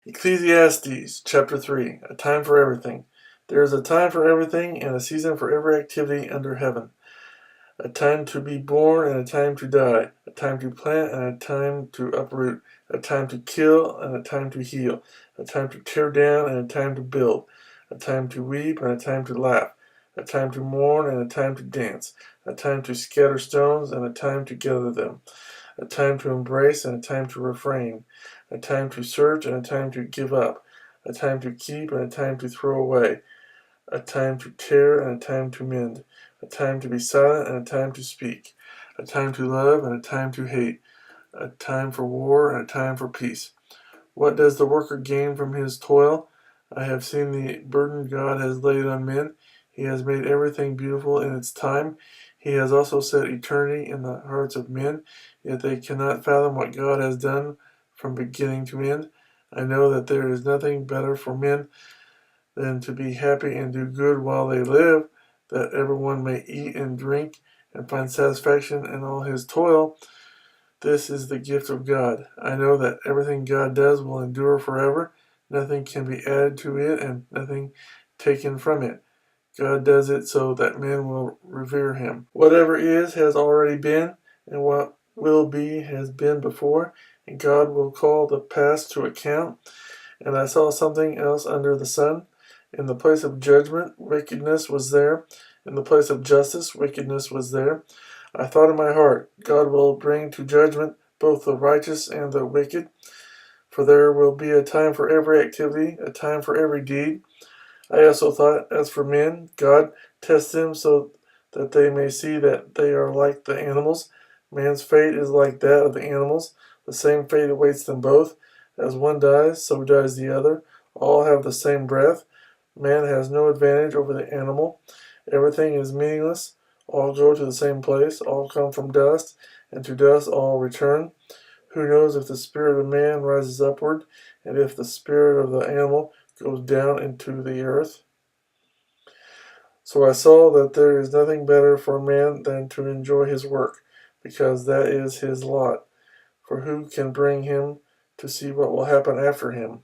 Ecclesiastes chapter 3. A time for everything. There is a time for everything and a season for every activity under heaven. A time to be born and a time to die. A time to plant and a time to uproot. A time to kill and a time to heal. A time to tear down and a time to build. A time to weep and a time to laugh. A time to mourn and a time to dance. A time to scatter stones and a time to gather them. A time to embrace and a time to refrain. A time to search and a time to give up. A time to keep and a time to throw away. A time to tear and a time to mend. A time to be silent and a time to speak. A time to love and a time to hate. A time for war and a time for peace. What does the worker gain from his toil? I have seen the burden God has laid on men. He has made everything beautiful in its time. He has also set eternity in the hearts of men, yet they cannot fathom what God has done from beginning to end. I know that there is nothing better for men than to be happy and do good while they live, that everyone may eat and drink and find satisfaction in all his toil. This is the gift of God. I know that everything God does will endure forever. Nothing can be added to it and nothing taken from it. God does it so that men will revere him. Whatever is has already been, and what will be has been before, and God will call the past to account. And I saw something else under the sun. In the place of judgment, wickedness was there. In the place of justice, wickedness was there. I thought in my heart, God will bring to judgment both the righteous and the wicked, for there will be a time for every activity, a time for every deed. I also thought, as for men, God tests them so that they may see that they are like the animals. Man's fate is like that of the animals. The same fate awaits them both. As one dies, so dies the other. All have the same breath. Man has no advantage over the animal. Everything is meaningless. All go to the same place. All come from dust, and to dust all return. Who knows if the spirit of man rises upward, and if the spirit of the animal goes down into the earth? So I saw that there is nothing better for man than to enjoy his work, because that is his lot. For who can bring him to see what will happen after him?